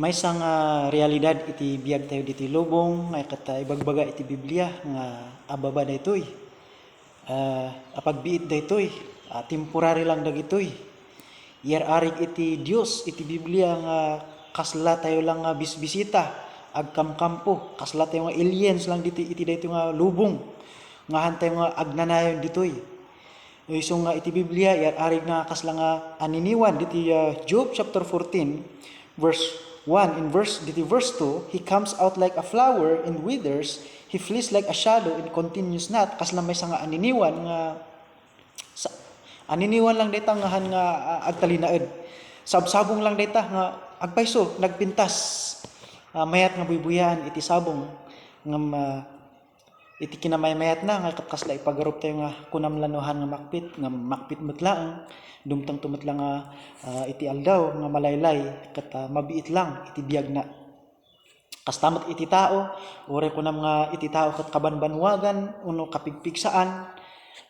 May isang realidad iti biyag tayo diti lubong nga kata ibagbaga iti Biblia nga ababa daytoy. Apagbiit daytoy, temporary lang dagitoy. Arig iti Dios iti Biblia nga kasla tayo lang nga bisbisita agkamkampo, kasla tayo nga aliens lang iti daytoy nga lubong nga hantay nga agnanayon ditoy. So nga iti Biblia arig nga kasla nga aniniwan diti Job chapter 14 verse 1 in verse 2, he comes out like a flower and withers, he flees like a shadow and continues not. Kasla may nga aniniwan nga aniniwan lang data nga han nga agtalinaed. Sabsabong lang data nga agpayso nagpintas. Mayat nga buybuyan iti sabong nga iti kinamay-mayat na nga kasla ipagarup tayo nga kunamlanuhan nga makpit metlaang dumtang tumetlang nga iti aldaw nga malaylay ket mabiit lang iti biag na kastamat iti tao ore kunam nga iti tao ket kabanbanwagan uno kapigpigsaan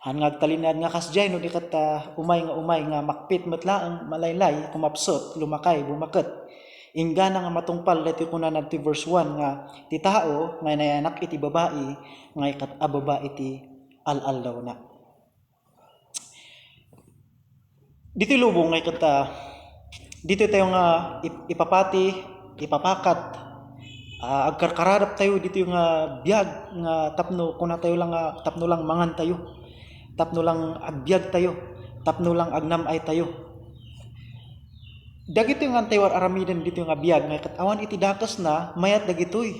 han nga agtalinad nga kasjay no di ket umay nga makpit metlaang malaylay kumapsot lumakay bumaket inggana nga matungpal dati kunan adto verse 1 nga ti tao nga nayanak iti babae nga ikat ababa iti alaldaw na. Dito lubong nga ikat dito tayo nga ipapati ipapakat agkarkaradap tayo dito nga biag nga tapno kuna tayo lang nga tapno lang mangan tayo, tapno lang agbiag tayo, tapno lang agnamay tayo. Dagito nga tayo aramiden dito nga biag nga awan iti dakas na mayat dagitoy.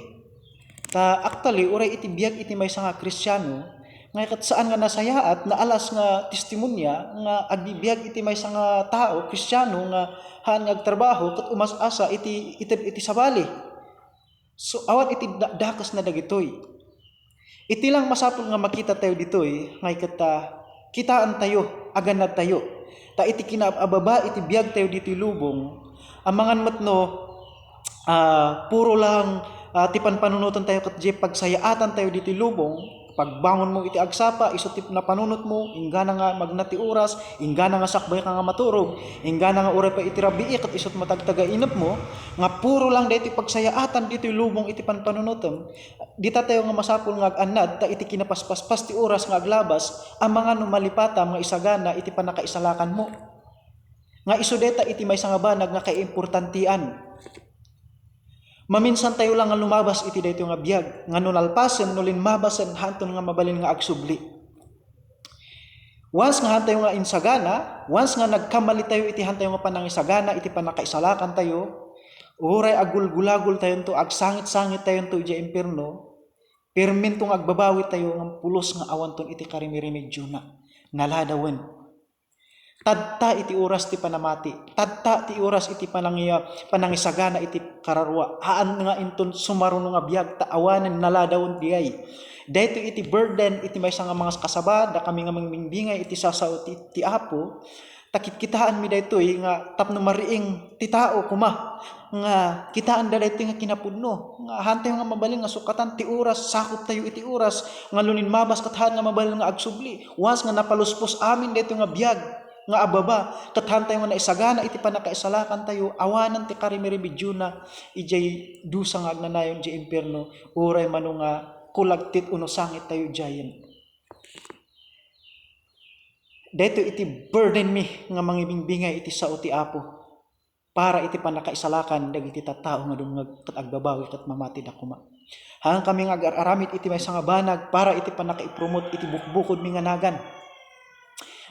Actually uray iti biag iti maysa nga Kristiyano nga kat saan nga nasayaat na alas nga testimonya nga agbibiag iti maysa nga tao Kristiyano nga haan nga agtrabaho ket umas-asa iti sabali. So awan iti dakas na dagitoy. Iti lang masapul nga makita tayo ditoy nga ket kitaan tayo aganad tayo. Ta iti kinaababa iti biag tayo diti lubong amangan metno puro lang ti panpanunutan tayo ket pagsayaatan tayo diti lubong pagbangon mo iti agsapa isutip na panunot mo inggana nga magnati oras inggana nga sakbay ka nga maturog inggana nga oray pa iti rabii ket isut matagtaga inep mo nga puro lang daytoy pagsayaatan diti lubong iti panpanunutem dita tayo nga masapul nga aganad ta iti kinapaspaspas ti oras nga aglabas amangan no malipatam nga isagana iti panakaisalakan mo nga isu deta iti maysa nga banag nga kaiimportantian. Maminsan tayo lang nga lumabas iti daytoy nga biag nga nunalpasen nulin mabasen hanton nga mabalin nga agsubli. Once nga hantayo nga insagana, once nga nagkamali tayo iti hantayo nga panangisagana iti panakaisalakan tayo, uray agulgulagol tayo to agsangit-sangit tayo to iti impierno, permin tong agbabawi tayo nga pulos nga awanton iti karimirimedyo na naladawen. Tadta iti oras ti panamati, tadta ti oras iti panangisagana iti kararwa, haan nga inton sumaruno nga biag taawanen naladawon diay. Dayto iti burden iti maysa nga mga kasaba da kami nga mangmingbingay iti sasao ti Apo, takit-kitaan mi daytoy nga tapno mariing ti tao kuma nga kitaan da daytoy nga kinapudno nga hantay nga mabalin nga sukatan ti oras sakop tayo iti oras nga lunin mabas ket haan nga mabalin nga agsubli once nga napaluspos amin daytoy nga biag nga ababa ket hantay nga naisagana iti panakaisalakan tayo awanan ti karimirimedyo na ijay dusa nga agnanayon iti impierno uray mano nga kulagtit uno sangit tayo jayen. Dayto iti burden mi nga mangibimbingay iti sao ti Apo para iti panakaisalakan dagiti tattao nga dumngeg ket agbabawi ket mamati da kuma. Hang kami nga agaramid iti maysa nga banag para iti panakaipromot iti bukbukod mi nga nagan.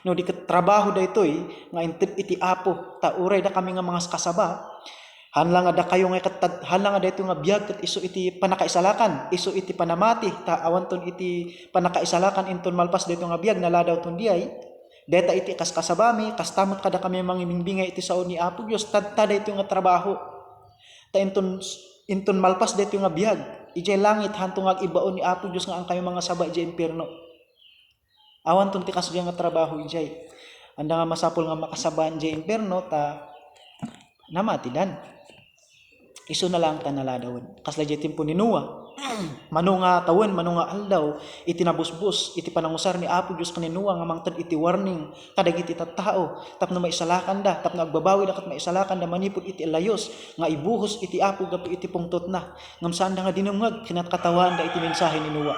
No di ket trabaho daytoy nga iti Apo ta uray da kami nga mga kasaba hanlang nga da kayo nga ket hanlang nga daytoy nga biag ket isu iti panakaisalakan isu iti panamati ta awanton iti panakaisalakan inton malpas daytoy nga biag naladaw ton diay deta iti kaskasabami kastamot kada kami mangimingbingay iti sao ni Apo Dios tadta daytoy nga trabaho ta inton malpas daytoy nga biag ijay langit hantung agibaon ni Apo Dios nga ang kayo mga saba ijay impierno. Awan tong tikas nga trabaho ijay. Anda nga masapol nga makasaban ijay impierno ta namati dan. Isu na lang ta naladawon. Kasla ijay timpo ni Noah. manunga tawen manunga aldaw iti nabusbus iti panangusar ni Apo Dios kaninuwa nga mangted iti warning kadagiti tattao tapno maisalakan da tapno agbabawi da ket maisalakan da manipud iti layos nga ibuhos iti Apo gapu iti pungtot na ngem saan da nga dinungag kinatkatawan da iti mensahe ni Nuwa.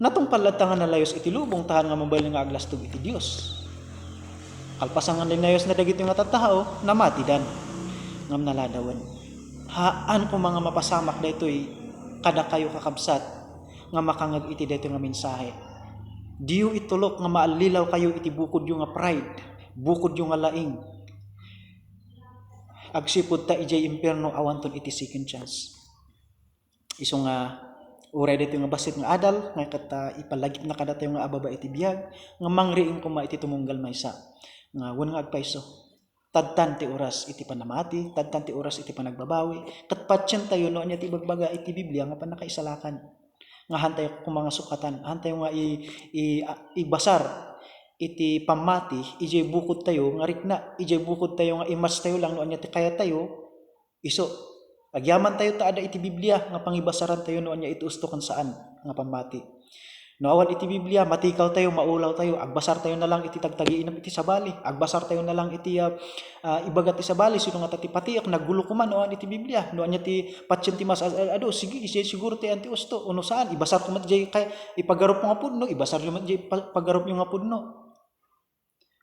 Natong paladtangan na layos iti lubong tahan nga mabal nga aglastog iti Dios. Kalpasangan din layos na dagiti nga tattao namati dan ngem naladawan. Haan ko mga mapasamak daytoy kada kayo kakabsat nga makangag iti daytoy nga mensahe. Diyo itulok nga maalilaw kayo iti bukod yung nga pride, bukod yung nga laing. Agsipud ta ijay impierno awanton iti second chance. Iso nga uray daytoy nga basit nga adal nga ket ipalagip na kada tayo nga ababa iti biag nga mangriing kuma iti tumunggal maysa nga wen nga agpayso. Tadtan ti oras iti panamati, tadtan ti oras iti panagbabawi, ket patyen tayo no anya ti bagbaga iti Biblia nga panakaisalakan. Nga hantay ko mga sukatan, hantay nga ibasar iti pamati, ijay bukod tayo nga rikna, ijay bukod tayo nga imas tayo lang no anya ti kaya tayo, iso. Agyaman tayo taada iti Biblia nga pangibasaran tayo no anya iti usto kan saan nga pamati. No awan iti Biblia, matikaw tayo, maulaw tayo, agbasar tayo na lang iti tagtagiinam iti sabali, agbasar tayo na lang iti ibagat iti sabali, sino nga tatipatiak, naggulo kuman, no iti Biblia, no anya ti patyen ti mas ado, sige, siguro ti anti usto, uno saan, ibasar kumat jay kay ipagarup nga pudno, ibasar kumat jay pagarup yung nga pudno.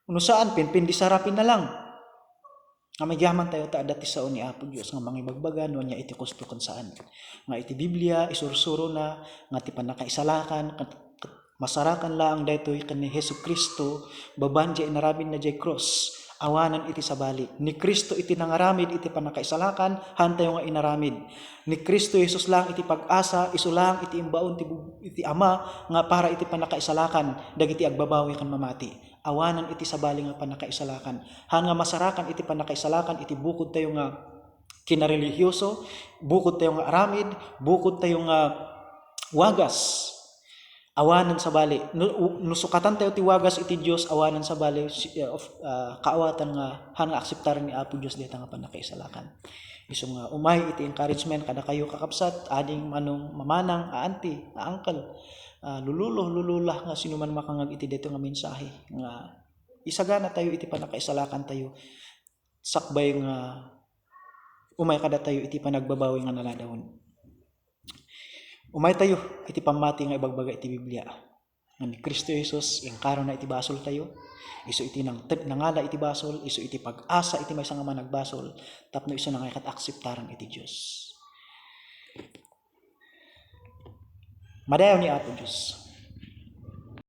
Uno saan, pinpindi sarapin na lang. Nga magyaman tayo ta dati sa ni Apo Dios nga mangibagbaga no nya iti kusto kan saan. Nga iti Biblia isursuro na nga ti panakaisalakan masarakan laang daytoy ken ni Hesukristo baban jay inarabid na jay cross awanan iti sabali ni Kristo iti nangaramid iti panakaisalakan hantayo nga inaramid ni Kristo Jesus lang iti pag-asa isu lang iti imbaon iti Ama nga para iti panakaisalakan dagiti agbabawi kan mamati awanan iti sabali nga panakaisalakan han nga masarakan iti panakaisalakan iti bukod tayo nga kinarelihiyoso bukod tayo nga aramid bukod tayo nga wagas awanan sa bali nusukatan tayo ti wagas iti Dios awanan sa bali kaawatan nga han nga akseptaran ni Apo Dios dita nga panakaisalakan isu nga umay iti encouragement kada kayo kakabsat ading manong mamanang auntie uncle lululah nga sino man makangag iti dito nga mensahe nga isagana tayo iti panakaisalakan tayo sakbay nga umay kada tayo iti panagbabawi nga naladawon. Umay tayo iti pamati nga ibagbaga iti Biblia. Nga ni Kristo Jesus ingkaro na iti basol tayo. Isu iti nangala iti basol, isu iti pag-asa iti maysa nga managbasol, tapno isu na nga kat-akseptaran iti Dios. Madayaw ni Apo Dios.